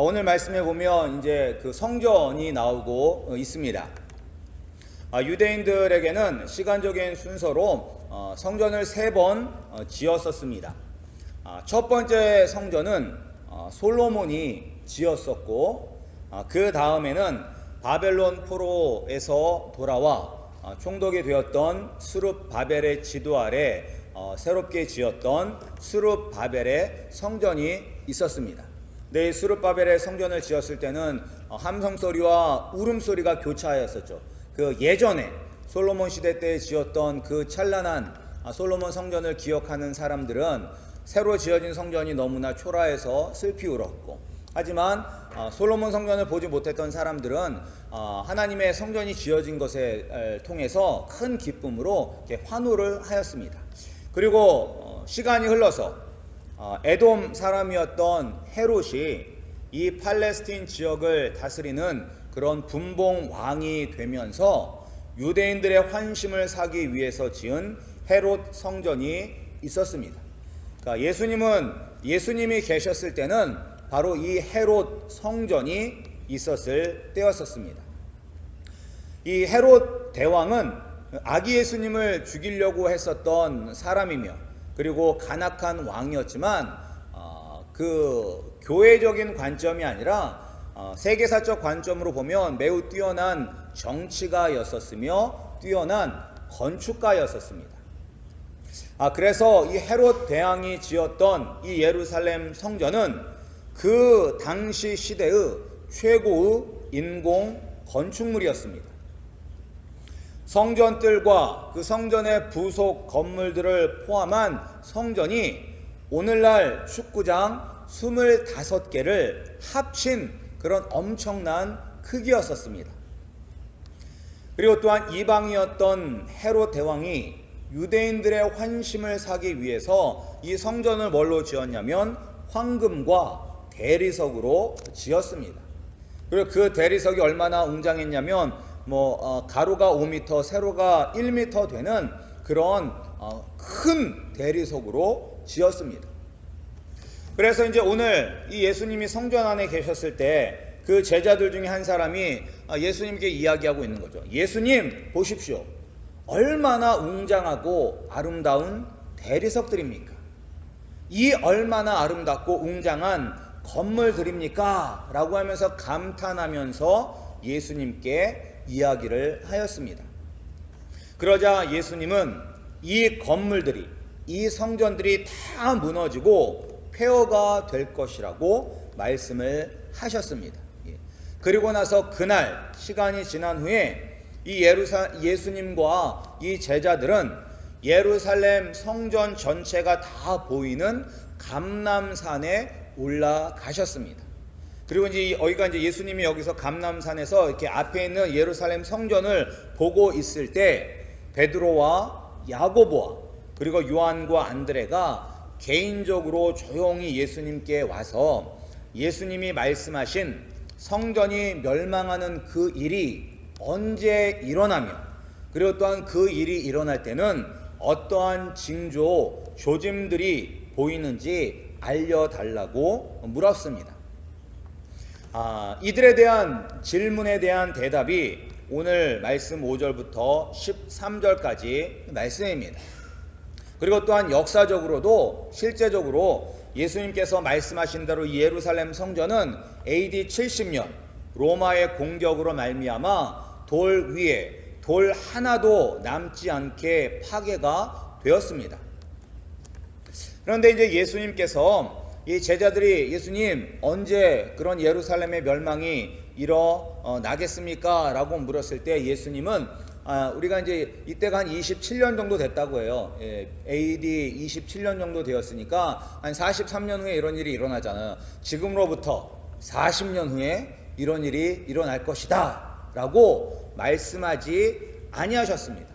오늘 말씀에 보면 이제 그 성전이 나오고 있습니다. 유대인들에게는 시간적인 순서로 성전을 3번 지었었습니다. 첫 번째 성전은 솔로몬이 지었었고, 그 다음에는 바벨론 포로에서 돌아와 총독이 되었던 스룹바벨의 지도 아래 새롭게 지었던 스룹바벨의 성전이 있었습니다. 네, 스룹바벨의 성전을 지었을 때는 함성소리와 울음소리가 교차하였었죠. 그 예전에 솔로몬 시대 때 지었던 그 찬란한 솔로몬 성전을 기억하는 사람들은 새로 지어진 성전이 너무나 초라해서 슬피 울었고, 하지만 솔로몬 성전을 보지 못했던 사람들은 하나님의 성전이 지어진 것에 통해서 큰 기쁨으로 환호를 하였습니다. 그리고 시간이 흘러서 에돔 사람이었던 헤롯이 이 팔레스틴 지역을 다스리는 그런 분봉 왕이 되면서 유대인들의 환심을 사기 위해서 지은 헤롯 성전이 있었습니다. 그러니까 예수님이 계셨을 때는 바로 이 헤롯 성전이 있었을 때였었습니다. 이 헤롯 대왕은 아기 예수님을 죽이려고 했었던 사람이며, 그리고 간악한 왕이었지만 그 교회적인 관점이 아니라 세계사적 관점으로 보면 매우 뛰어난 정치가였었으며 뛰어난 건축가였었습니다. 그래서 이 헤롯 대왕이 지었던 이 예루살렘 성전은 그 당시 시대의 최고의 인공 건축물이었습니다. 성전들과 그 성전의 부속 건물들을 포함한 성전이 오늘날 축구장 25개를 합친 그런 엄청난 크기였었습니다. 그리고 또한 이방이었던 헤롯 대왕이 유대인들의 환심을 사기 위해서 이 성전을 뭘로 지었냐면 황금과 대리석으로 지었습니다. 그리고 그 대리석이 얼마나 웅장했냐면 가로가 5m, 세로가 1m 되는 그런 큰 대리석으로 지었습니다. 그래서 이제 오늘 이 예수님이 성전 안에 계셨을 때 그 제자들 중에 한 사람이 예수님께 이야기하고 있는 거죠. 예수님 보십시오. 얼마나 웅장하고 아름다운 대리석들입니까? 이 얼마나 아름답고 웅장한 건물들입니까? 라고 하면서 감탄하면서 예수님께 이야기를 하였습니다. 그러자 예수님은 이 건물들이, 이 성전들이 다 무너지고 폐허가 될 것이라고 말씀을 하셨습니다. 그리고 나서 그날 시간이 지난 후에 이 예수님과 이 제자들은 예루살렘 성전 전체가 다 보이는 감람산에 올라가셨습니다. 그리고 이제 여기가 예수님이 여기서 감람산에서 이렇게 앞에 있는 예루살렘 성전을 보고 있을 때 베드로와 야고보와 그리고 요한과 안드레가 개인적으로 조용히 예수님께 와서 예수님이 말씀하신 성전이 멸망하는 그 일이 언제 일어나며, 그리고 또한 그 일이 일어날 때는 어떠한 징조, 조짐들이 보이는지 알려달라고 물었습니다. 이들에 대한 질문에 대한 대답이 오늘 말씀 5절부터 13절까지 말씀입니다. 그리고 또한 역사적으로도 실제적으로 예수님께서 말씀하신 대로 이 예루살렘 성전은 AD 70년 로마의 공격으로 말미암아 돌 위에 돌 하나도 남지 않게 파괴가 되었습니다. 그런데 이제 예수님께서 이 제자들이 예수님 언제 그런 예루살렘의 멸망이 일어나겠습니까? 라고 물었을 때 예수님은 우리가 이제 이때가 한 27년 정도 됐다고 해요. AD 27년 정도 되었으니까 한 43년 후에 이런 일이 일어나잖아요. 지금으로부터 40년 후에 이런 일이 일어날 것이다 라고 말씀하지 아니하셨습니다.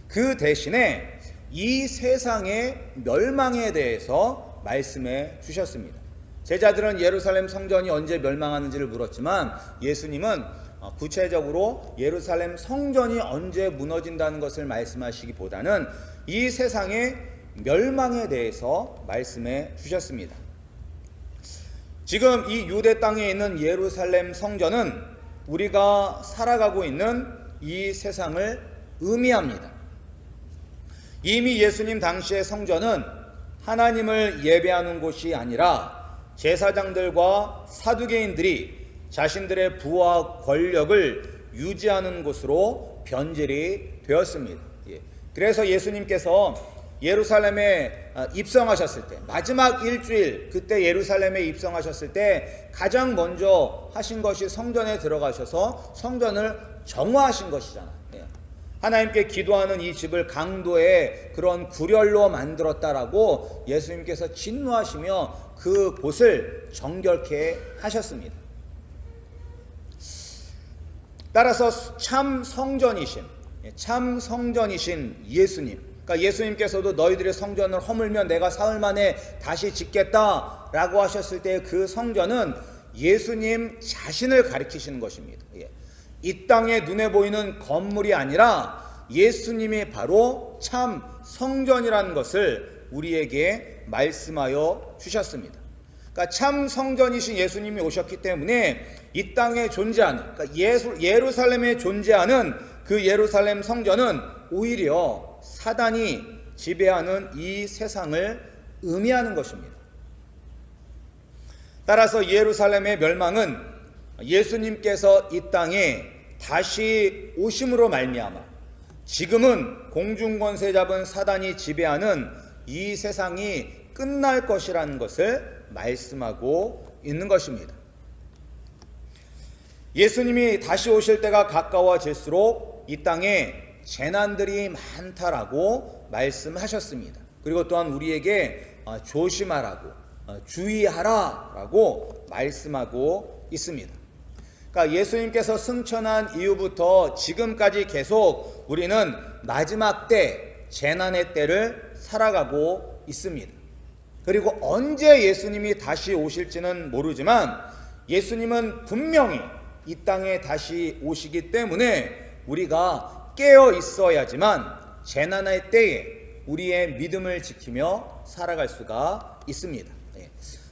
그 대신에 이 세상의 멸망에 대해서 말씀해 주셨습니다. 제자들은 예루살렘 성전이 언제 멸망하는지를 물었지만 예수님은 구체적으로 예루살렘 성전이 언제 무너진다는 것을 말씀하시기보다는 이 세상의 멸망에 대해서 말씀해 주셨습니다. 지금 이 유대 땅에 있는 예루살렘 성전은 우리가 살아가고 있는 이 세상을 의미합니다. 이미 예수님 당시의 성전은 하나님을 예배하는 곳이 아니라 제사장들과 사두개인들이 자신들의 부와 권력을 유지하는 곳으로 변질이 되었습니다. 그래서 예수님께서 예루살렘에 입성하셨을 때, 마지막 일주일 그때 예루살렘에 입성하셨을 때 가장 먼저 하신 것이 성전에 들어가셔서 성전을 정화하신 것이잖아요. 하나님께 기도하는 이 집을 강도의 그런 구렬로 만들었다라고 예수님께서 진노하시며 그 곳을 정결케 하셨습니다. 따라서 참 성전이신 예수님, 그러니까 예수님께서도 너희들의 성전을 허물면 내가 사흘 만에 다시 짓겠다라고 하셨을 때 그 성전은 예수님 자신을 가리키시는 것입니다. 이 땅에 눈에 보이는 건물이 아니라 예수님이 바로 참 성전이라는 것을 우리에게 말씀하여 주셨습니다. 그러니까 참 성전이신 예수님이 오셨기 때문에 이 땅에 존재하는, 그러니까 예루살렘에 존재하는 그 예루살렘 성전은 오히려 사단이 지배하는 이 세상을 의미하는 것입니다. 따라서 예루살렘의 멸망은 예수님께서 이 땅에 다시 오심으로 말미암아 지금은 공중권세 잡은 사단이 지배하는 이 세상이 끝날 것이라는 것을 말씀하고 있는 것입니다. 예수님이 다시 오실 때가 가까워질수록 이 땅에 재난들이 많다라고 말씀하셨습니다. 그리고 또한 우리에게 조심하라고, 주의하라라고 말씀하고 있습니다. 그러니까 예수님께서 승천한 이후부터 지금까지 계속 우리는 마지막 때, 재난의 때를 살아가고 있습니다. 그리고 언제 예수님이 다시 오실지는 모르지만 예수님은 분명히 이 땅에 다시 오시기 때문에 우리가 깨어 있어야지만 재난의 때에 우리의 믿음을 지키며 살아갈 수가 있습니다.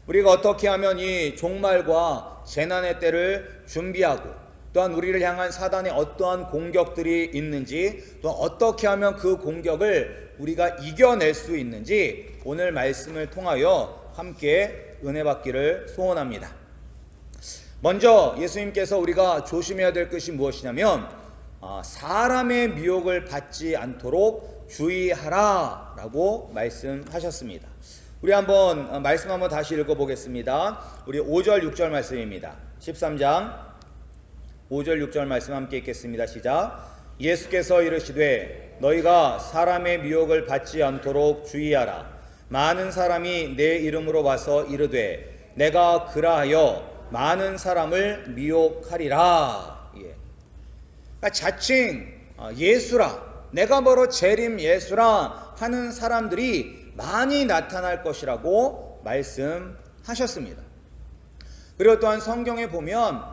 우리가 어떻게 하면 이 종말과 재난의 때를 준비하고 또한 우리를 향한 사단의 어떠한 공격들이 있는지, 또 어떻게 하면 그 공격을 우리가 이겨낼 수 있는지 오늘 말씀을 통하여 함께 은혜 받기를 소원합니다. 먼저 예수님께서 우리가 조심해야 될 것이 무엇이냐면 사람의 미혹을 받지 않도록 주의하라 라고 말씀하셨습니다. 우리 한번 말씀 한번 다시 읽어보겠습니다. 우리 5절 6절 말씀입니다. 13장 5절 6절 말씀 함께 읽겠습니다. 시작. 예수께서 이르시되 너희가 사람의 미혹을 받지 않도록 주의하라. 많은 사람이 내 이름으로 와서 이르되 내가 그라하여 많은 사람을 미혹하리라. 그러니까 자칭 예수라, 내가 바로 재림 예수라 하는 사람들이 많이 나타날 것이라고 말씀하셨습니다. 그리고 또한 성경에 보면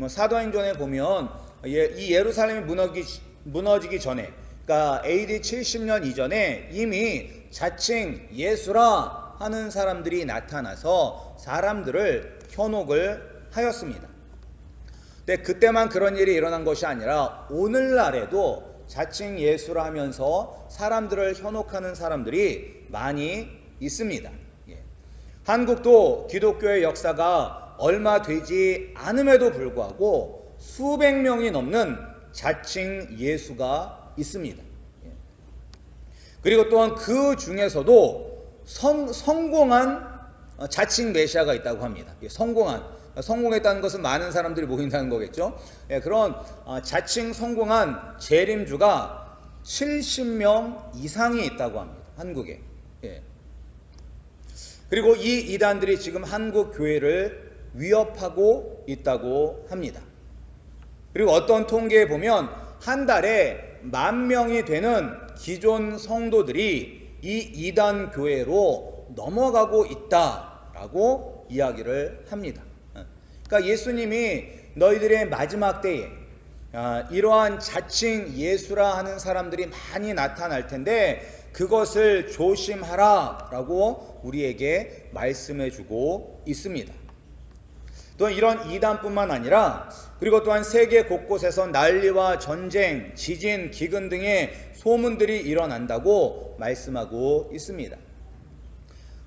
사도행전에 보면 이 예루살렘이 무너지기 전에, 그러니까 AD 70년 이전에 이미 자칭 예수라 하는 사람들이 나타나서 사람들을 현혹을 하였습니다. 근데 그때만 그런 일이 일어난 것이 아니라 오늘날에도 자칭 예수라 하면서 사람들을 현혹하는 사람들이 많이 있습니다. 한국도 기독교의 역사가 얼마 되지 않음에도 불구하고 수백 명이 넘는 자칭 예수가 있습니다. 그리고 또한 그 중에서도 성공한 자칭 메시아가 있다고 합니다. 성공했다는 것은 많은 사람들이 모인다는 거겠죠. 그런 자칭 성공한 재림주가 70명 이상이 있다고 합니다. 한국에. 그리고 이 이단들이 지금 한국 교회를 위협하고 있다고 합니다. 그리고 어떤 통계에 보면 한 달에 10,000명이 되는 기존 성도들이 이 이단 교회로 넘어가고 있다라고 이야기를 합니다. 그러니까 예수님이 너희들의 마지막 때에 이러한 자칭 예수라 하는 사람들이 많이 나타날 텐데 그것을 조심하라 라고 우리에게 말씀해 주고 있습니다. 또한 이런 이단뿐만 아니라 그리고 또한 세계 곳곳에서 난리와 전쟁, 지진, 기근 등의 소문들이 일어난다고 말씀하고 있습니다.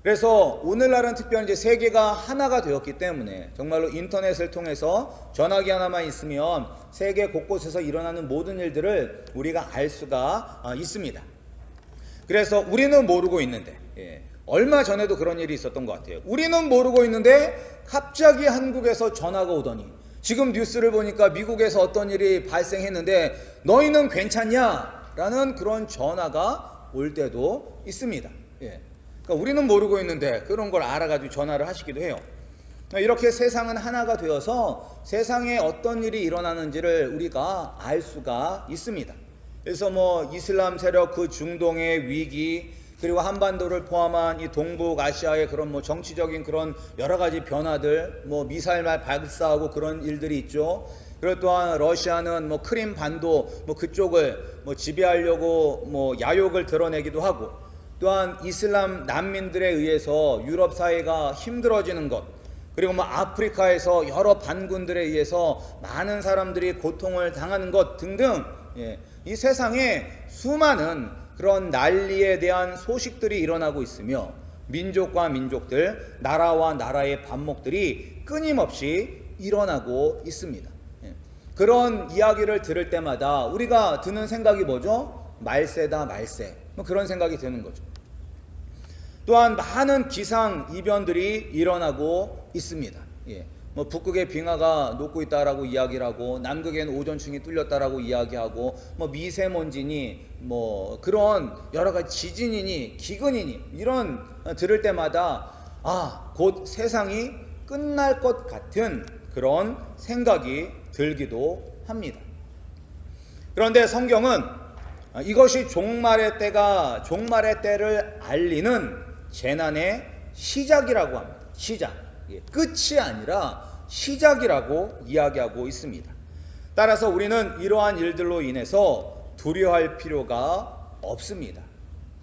그래서 오늘날은 특별히 이제 세계가 하나가 되었기 때문에 정말로 인터넷을 통해서 전화기 하나만 있으면 세계 곳곳에서 일어나는 모든 일들을 우리가 알 수가 있습니다. 그래서 우리는 모르고 있는데 얼마 전에도 그런 일이 있었던 것 같아요. 우리는 모르고 있는데 갑자기 한국에서 전화가 오더니 지금 뉴스를 보니까 미국에서 어떤 일이 발생했는데 너희는 괜찮냐? 라는 그런 전화가 올 때도 있습니다. 그러니까 우리는 모르고 있는데 그런 걸 알아가지고 전화를 하시기도 해요. 이렇게 세상은 하나가 되어서 세상에 어떤 일이 일어나는지를 우리가 알 수가 있습니다. 그래서 이슬람 세력, 그 중동의 위기, 그리고 한반도를 포함한 이 동북아시아의 그런 정치적인 그런 여러 가지 변화들, 미사일 발사하고 그런 일들이 있죠. 그리고 또한 러시아는 크림 반도 그쪽을 지배하려고 야욕을 드러내기도 하고, 또한 이슬람 난민들에 의해서 유럽 사회가 힘들어지는 것, 그리고 아프리카에서 여러 반군들에 의해서 많은 사람들이 고통을 당하는 것 등등, 이 세상에 수많은 그런 난리에 대한 소식들이 일어나고 있으며 민족과 민족들, 나라와 나라의 반목들이 끊임없이 일어나고 있습니다. 그런 이야기를 들을 때마다 우리가 드는 생각이 뭐죠? 말세다, 말세. 그런 생각이 드는 거죠. 또한 많은 기상이변들이 일어나고 있습니다. 북극의 빙하가 녹고 있다라고 이야기를 하고, 남극엔 오존층이 뚫렸다라고 이야기하고, 미세먼지니 그런 여러 가지 지진이니 기근이니 이런 들을 때마다 곧 세상이 끝날 것 같은 그런 생각이 들기도 합니다. 그런데 성경은 이것이 종말의 때를 알리는 재난의 시작이라고 합니다. 시작. 끝이 아니라 시작이라고 이야기하고 있습니다. 따라서 우리는 이러한 일들로 인해서 두려워할 필요가 없습니다.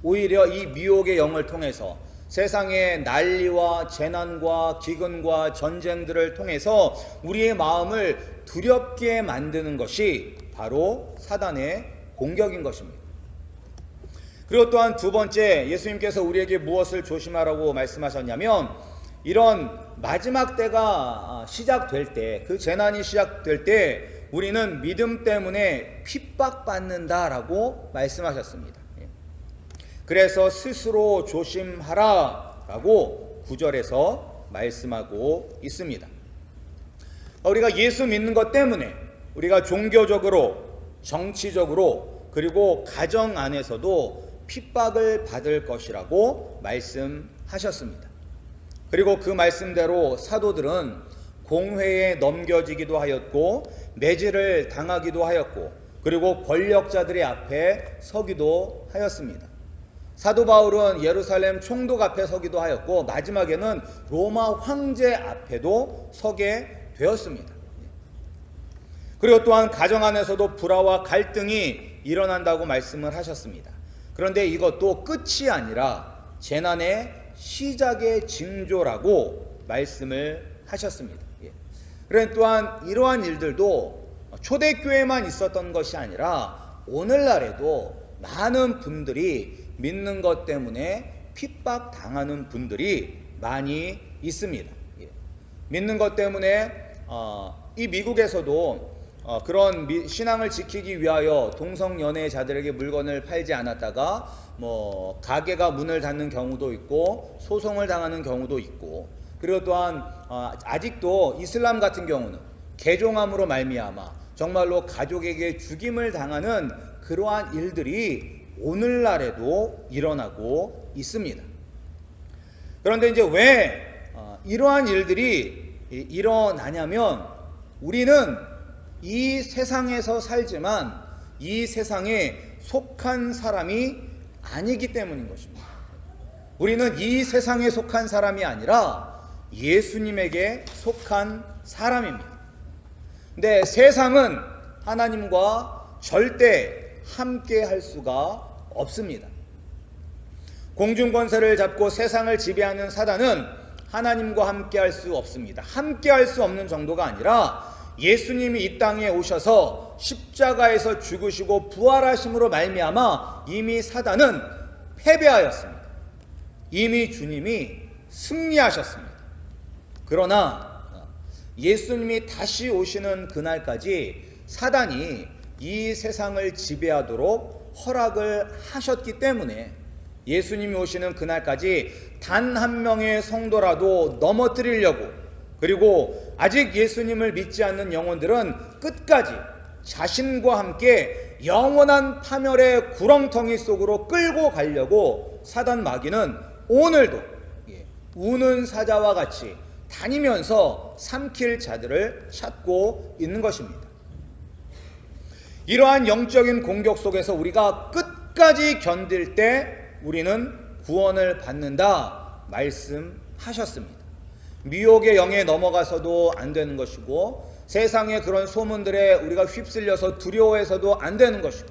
오히려 이 미혹의 영을 통해서 세상의 난리와 재난과 기근과 전쟁들을 통해서 우리의 마음을 두렵게 만드는 것이 바로 사단의 공격인 것입니다. 그리고 또한 두 번째, 예수님께서 우리에게 무엇을 조심하라고 말씀하셨냐면, 이런 마지막 때가 시작될 때, 그 재난이 시작될 때 우리는 믿음 때문에 핍박받는다라고 말씀하셨습니다. 그래서 스스로 조심하라 라고 9절에서 말씀하고 있습니다. 우리가 예수 믿는 것 때문에 우리가 종교적으로, 정치적으로, 그리고 가정 안에서도 핍박을 받을 것이라고 말씀하셨습니다. 그리고 그 말씀대로 사도들은 공회에 넘겨지기도 하였고, 매질을 당하기도 하였고, 그리고 권력자들의 앞에 서기도 하였습니다. 사도 바울은 예루살렘 총독 앞에 서기도 하였고, 마지막에는 로마 황제 앞에도 서게 되었습니다. 그리고 또한 가정 안에서도 불화와 갈등이 일어난다고 말씀을 하셨습니다. 그런데 이것도 끝이 아니라 재난의 시작의 징조라고 말씀을 하셨습니다. 그런데 또한 이러한 일들도 초대교회만 있었던 것이 아니라 오늘날에도 많은 분들이 믿는 것 때문에 핍박당하는 분들이 많이 있습니다. 믿는 것 때문에 이 미국에서도 그런 신앙을 지키기 위하여 동성연애자들에게 물건을 팔지 않았다가 가게가 문을 닫는 경우도 있고, 소송을 당하는 경우도 있고, 그리고 또한 아직도 이슬람 같은 경우는 개종함으로 말미암아 정말로 가족에게 죽임을 당하는 그러한 일들이 오늘날에도 일어나고 있습니다. 그런데 이제 왜 이러한 일들이 일어나냐면, 우리는 이 세상에서 살지만 이 세상에 속한 사람이 아니기 때문인 것입니다. 우리는 이 세상에 속한 사람이 아니라 예수님에게 속한 사람입니다. 근데 세상은 하나님과 절대 함께 할 수가 없습니다. 공중권세를 잡고 세상을 지배하는 사단은 하나님과 함께 할 수 없습니다. 함께 할 수 없는 정도가 아니라 예수님이 이 땅에 오셔서 십자가에서 죽으시고 부활하심으로 말미암아 이미 사단은 패배하였습니다. 이미 주님이 승리하셨습니다. 그러나 예수님이 다시 오시는 그날까지 사단이 이 세상을 지배하도록 허락을 하셨기 때문에 예수님이 오시는 그날까지 단 한 명의 성도라도 넘어뜨리려고, 그리고 아직 예수님을 믿지 않는 영혼들은 끝까지 자신과 함께 영원한 파멸의 구렁텅이 속으로 끌고 가려고 사단 마귀는 오늘도 우는 사자와 같이 다니면서 삼킬 자들을 찾고 있는 것입니다. 이러한 영적인 공격 속에서 우리가 끝까지 견딜 때 우리는 구원을 받는다 말씀하셨습니다. 미혹의 영에 넘어가서도 안 되는 것이고, 세상의 그런 소문들에 우리가 휩쓸려서 두려워해서도 안 되는 것이고,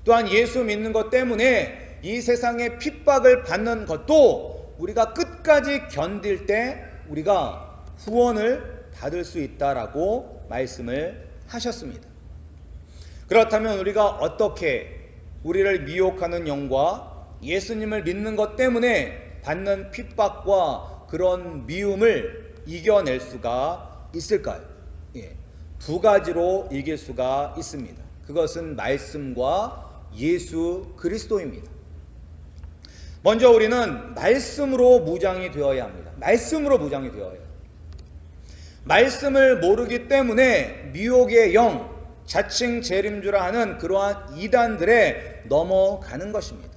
또한 예수 믿는 것 때문에 이 세상의 핍박을 받는 것도 우리가 끝까지 견딜 때 우리가 구원을 받을 수 있다라고 말씀을 하셨습니다. 그렇다면 우리가 어떻게 우리를 미혹하는 영과 예수님을 믿는 것 때문에 받는 핍박과 그런 미움을 이겨낼 수가 있을까요? 두 가지로 이길 수가 있습니다. 그것은 말씀과 예수 그리스도입니다. 먼저 우리는 말씀으로 무장이 되어야 합니다. 말씀으로 무장이 되어야 해요. 말씀을 모르기 때문에 미혹의 영, 자칭 재림주라 하는 그러한 이단들에 넘어가는 것입니다.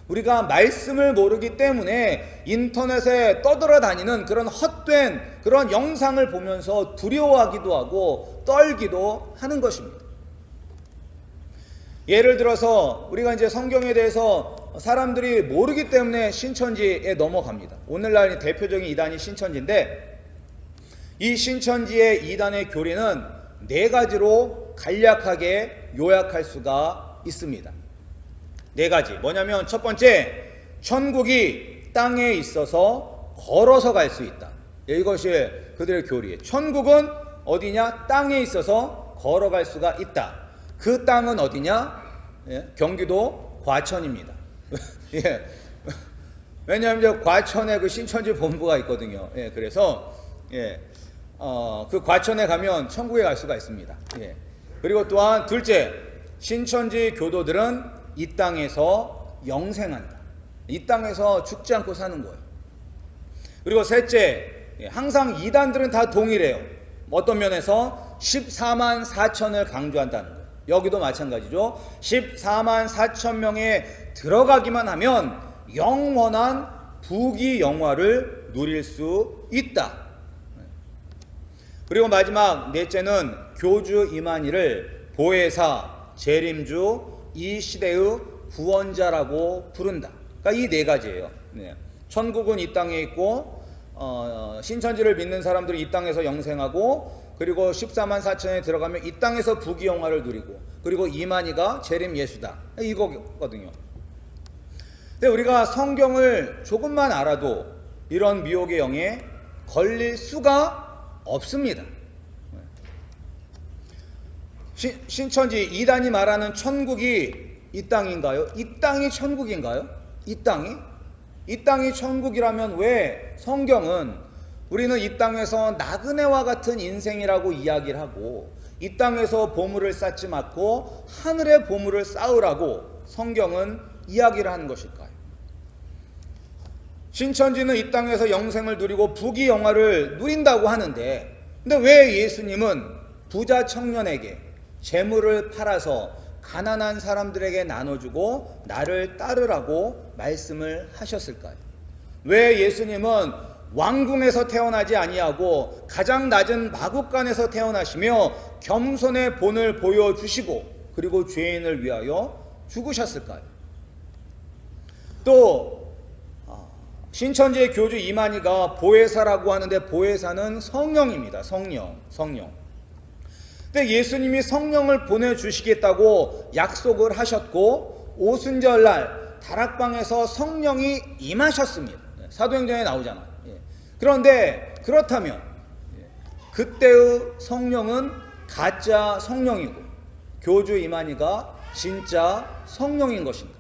우리가 말씀을 모르기 때문에 인터넷에 떠돌아다니는 그런 헛된 그런 영상을 보면서 두려워하기도 하고 떨기도 하는 것입니다. 예를 들어서 우리가 이제 성경에 대해서 사람들이 모르기 때문에 신천지에 넘어갑니다. 오늘날 대표적인 이단이 신천지인데, 이 신천지의 이단의 교리는 네 가지로 간략하게 요약할 수가 있습니다. 네 가지. 뭐냐면 첫 번째, 천국이 땅에 있어서 걸어서 갈 수 있다. 이것이 그들의 교리예요. 천국은 어디냐? 땅에 있어서 걸어갈 수가 있다. 그 땅은 어디냐? 경기도 과천입니다. 예. 왜냐하면 과천에 그 신천지 본부가 있거든요. 그래서 그 과천에 가면 천국에 갈 수가 있습니다. 그리고 또한 둘째, 신천지 교도들은 이 땅에서 영생한다. 이 땅에서 죽지 않고 사는 거예요. 그리고 셋째, 항상 이단들은 다 동일해요. 어떤 면에서 14만 4천을 강조한다는 거예요. 여기도 마찬가지죠. 14만 4천 명에 들어가기만 하면 영원한 부귀영화를 누릴 수 있다. 그리고 마지막 넷째는 교주 이만희를 보혜사, 재림주, 이 시대의 구원자라고 부른다. 그러니까 이 네 가지예요. 천국은 이 땅에 있고, 신천지를 믿는 사람들은 이 땅에서 영생하고, 그리고 14만 4천에 들어가면 이 땅에서 부귀영화를 누리고, 그리고 이만희가 재림 예수다. 이거거든요. 근데 우리가 성경을 조금만 알아도 이런 미혹의 영에 걸릴 수가 없습니다. 신천지 이단이 말하는 천국이 이 땅인가요? 이 땅이 천국인가요? 이 땅이 천국이라면 왜 성경은 우리는 이 땅에서 나그네와 같은 인생이라고 이야기를 하고, 이 땅에서 보물을 쌓지 않고 하늘의 보물을 쌓으라고 성경은 이야기를 하는 것일까요? 신천지는 이 땅에서 영생을 누리고 부귀영화를 누린다고 하는데, 근데 왜 예수님은 부자 청년에게 재물을 팔아서 가난한 사람들에게 나눠주고 나를 따르라고 말씀을 하셨을까요? 왜 예수님은 왕궁에서 태어나지 아니하고 가장 낮은 마국간에서 태어나시며 겸손의 본을 보여주시고 그리고 죄인을 위하여 죽으셨을까요? 또 신천지의 교주 이만희가 보혜사라고 하는데, 보혜사는 성령입니다. 성령. 근데 예수님이 성령을 보내주시겠다고 약속을 하셨고, 오순절날 다락방에서 성령이 임하셨습니다. 사도행전에 나오잖아요. 그런데 그렇다면 그때의 성령은 가짜 성령이고 교주 이만희가 진짜 성령인 것인가?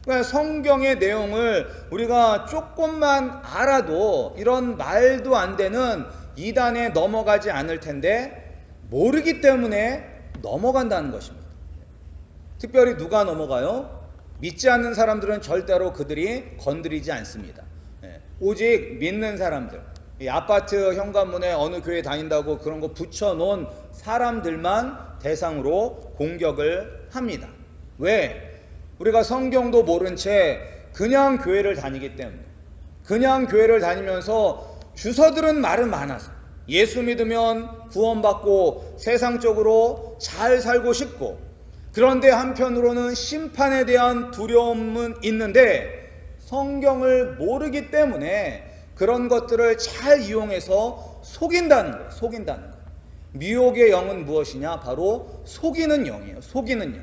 그러니까 성경의 내용을 우리가 조금만 알아도 이런 말도 안 되는 이단에 넘어가지 않을 텐데 모르기 때문에 넘어간다는 것입니다. 특별히 누가 넘어가요? 믿지 않는 사람들은 절대로 그들이 건드리지 않습니다. 오직 믿는 사람들, 이 아파트 현관문에 어느 교회 다닌다고 그런 거 붙여놓은 사람들만 대상으로 공격을 합니다. 왜? 우리가 성경도 모른 채 그냥 교회를 다니기 때문에, 그냥 교회를 다니면서 주서들은 말은 많아서 예수 믿으면 구원받고 세상적으로 잘 살고 싶고, 그런데 한편으로는 심판에 대한 두려움은 있는데 성경을 모르기 때문에 그런 것들을 잘 이용해서 속인다는 거예요. 속인다는 거예요. 미혹의 영은 무엇이냐? 바로 속이는 영이에요. 속이는 영.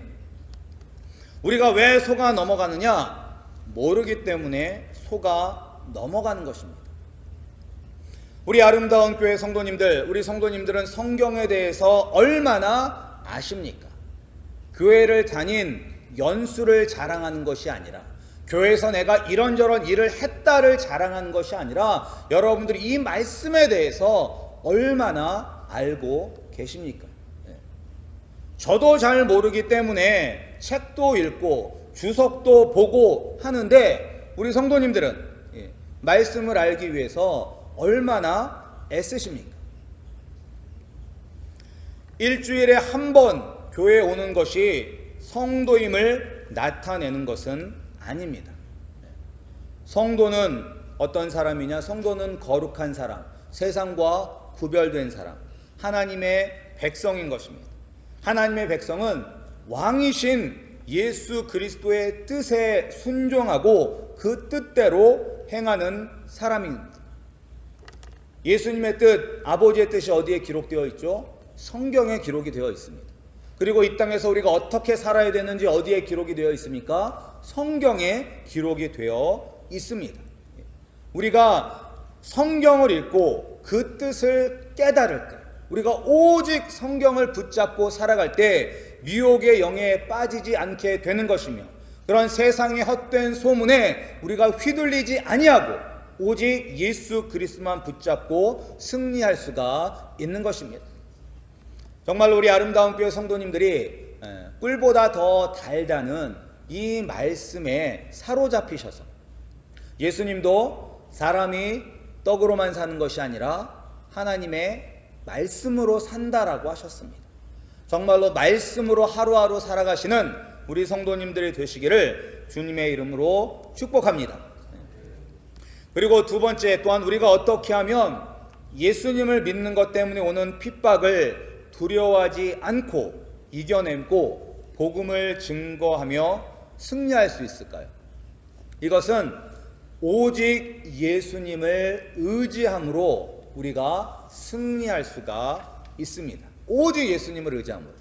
우리가 왜 속아 넘어가느냐? 모르기 때문에 속아 넘어가는 것입니다. 우리 아름다운 교회 성도님들, 우리 성도님들은 성경에 대해서 얼마나 아십니까? 교회를 다닌 연수를 자랑하는 것이 아니라, 교회에서 내가 이런저런 일을 했다를 자랑하는 것이 아니라, 여러분들이 이 말씀에 대해서 얼마나 알고 계십니까? 저도 잘 모르기 때문에 책도 읽고 주석도 보고 하는데, 우리 성도님들은 말씀을 알기 위해서 얼마나 애쓰십니까? 일주일에 한 번 교회에 오는 것이 성도임을 나타내는 것은 아닙니다. 성도는 어떤 사람이냐? 성도는 거룩한 사람, 세상과 구별된 사람, 하나님의 백성인 것입니다. 하나님의 백성은 왕이신 예수 그리스도의 뜻에 순종하고 그 뜻대로 행하는 사람입니다. 예수님의 뜻, 아버지의 뜻이 어디에 기록되어 있죠? 성경에 기록이 되어 있습니다. 그리고 이 땅에서 우리가 어떻게 살아야 되는지 어디에 기록이 되어 있습니까? 성경에 기록이 되어 있습니다. 우리가 성경을 읽고 그 뜻을 깨달을 때, 우리가 오직 성경을 붙잡고 살아갈 때 미혹의 영에 빠지지 않게 되는 것이며, 그런 세상의 헛된 소문에 우리가 휘둘리지 아니하고 오직 예수 그리스도만 붙잡고 승리할 수가 있는 것입니다. 정말 우리 아름다운 교회 성도님들이 꿀보다 더 달다는 이 말씀에 사로잡히셔서, 예수님도 사람이 떡으로만 사는 것이 아니라 하나님의 말씀으로 산다라고 하셨습니다. 정말로 말씀으로 하루하루 살아가시는 우리 성도님들이 되시기를 주님의 이름으로 축복합니다. 그리고 두 번째, 또한 우리가 어떻게 하면 예수님을 믿는 것 때문에 오는 핍박을 두려워하지 않고 이겨내고 복음을 증거하며 승리할 수 있을까요? 이것은 오직 예수님을 의지함으로 우리가 승리할 수가 있습니다. 오직 예수님을 의지함으로.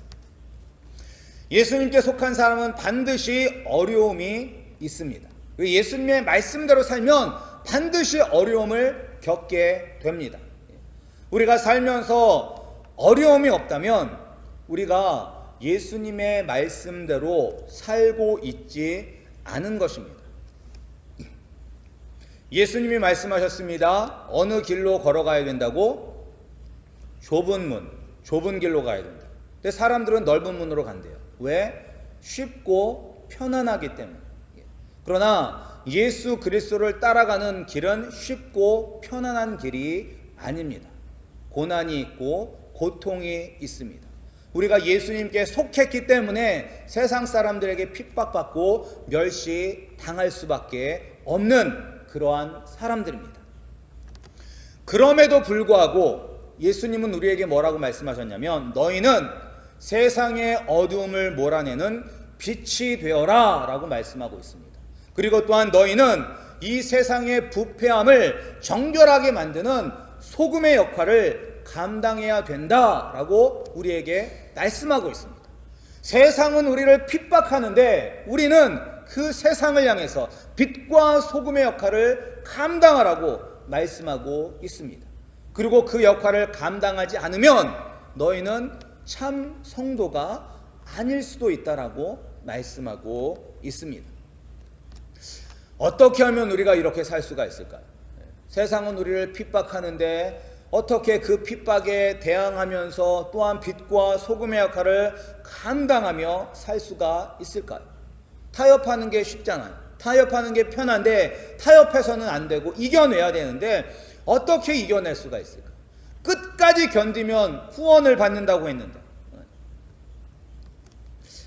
예수님께 속한 사람은 반드시 어려움이 있습니다. 예수님의 말씀대로 살면 반드시 어려움을 겪게 됩니다. 우리가 살면서 어려움이 없다면 우리가 예수님의 말씀대로 살고 있지 않은 것입니다. 예수님이 말씀하셨습니다. 어느 길로 걸어가야 된다고? 좁은 문, 좁은 길로 가야 된다. 근데 사람들은 넓은 문으로 간대요. 왜? 쉽고 편안하기 때문에. 그러나 예수 그리스도를 따라가는 길은 쉽고 편안한 길이 아닙니다. 고난이 있고 고통이 있습니다. 우리가 예수님께 속했기 때문에 세상 사람들에게 핍박받고 멸시당할 수밖에 없는 그러한 사람들입니다. 그럼에도 불구하고 예수님은 우리에게 뭐라고 말씀하셨냐면, 너희는 세상의 어두움을 몰아내는 빛이 되어라 라고 말씀하고 있습니다. 그리고 또한 너희는 이 세상의 부패함을 정결하게 만드는 소금의 역할을 감당해야 된다라고 우리에게 말씀하고 있습니다. 세상은 우리를 핍박하는데 우리는 그 세상을 향해서 빛과 소금의 역할을 감당하라고 말씀하고 있습니다. 그리고 그 역할을 감당하지 않으면 너희는 참 성도가 아닐 수도 있다라고 말씀하고 있습니다. 어떻게 하면 우리가 이렇게 살 수가 있을까요? 세상은 우리를 핍박하는데 어떻게 그 핍박에 대항하면서 또한 빛과 소금의 역할을 감당하며 살 수가 있을까요? 타협하는 게 쉽잖아요. 타협하는 게 편한데 타협해서는 안 되고 이겨내야 되는데 어떻게 이겨낼 수가 있을까? 끝까지 견디면 후원을 받는다고 했는데.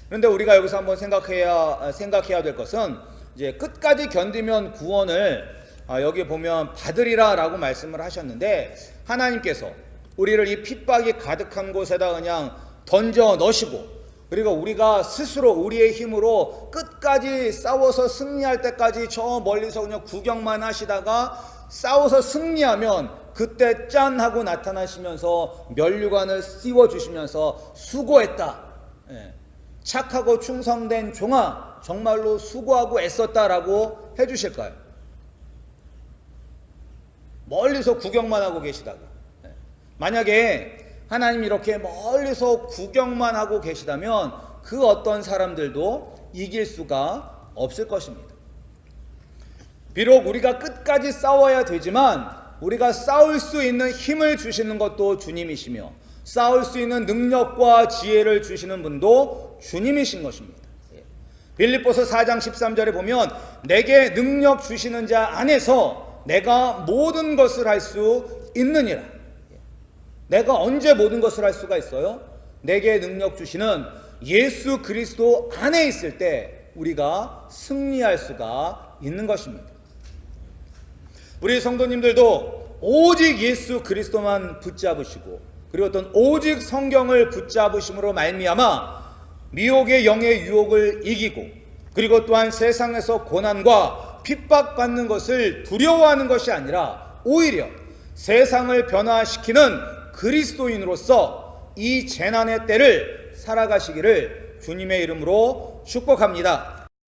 그런데 우리가 여기서 한번 생각해야 될 것은 이제 끝까지 견디면 구원을 여기 보면 받으리라 라고 말씀을 하셨는데 하나님께서 우리를 이 핍박이 가득한 곳에다 그냥 던져 넣으시고 그리고 우리가 스스로 우리의 힘으로 끝까지 싸워서 승리할 때까지 저 멀리서 그냥 구경만 하시다가 싸워서 승리하면 그때 짠 하고 나타나시면서 면류관을 씌워주시면서 수고했다. 착하고 충성된 종아 정말로 수고하고 애썼다라고 해주실까요? 멀리서 구경만 하고 계시다가 만약에 하나님 이렇게 멀리서 구경만 하고 계시다면 그 어떤 사람들도 이길 수가 없을 것입니다. 비록 우리가 끝까지 싸워야 되지만 우리가 싸울 수 있는 힘을 주시는 것도 주님이시며 싸울 수 있는 능력과 지혜를 주시는 분도 주님이신 것입니다. 빌립보서 4장 13절에 보면 내게 능력 주시는 자 안에서 내가 모든 것을 할 수 있느니라. 내가 언제 모든 것을 할 수가 있어요? 내게 능력 주시는 예수 그리스도 안에 있을 때 우리가 승리할 수가 있는 것입니다. 우리 성도님들도 오직 예수 그리스도만 붙잡으시고 그리고 어떤 오직 성경을 붙잡으심으로 말미암아 미혹의 영의 유혹을 이기고 그리고 또한 세상에서 고난과 핍박받는 것을 두려워하는 것이 아니라 오히려 세상을 변화시키는 그리스도인으로서 이 재난의 때를 살아가시기를 주님의 이름으로 축복합니다.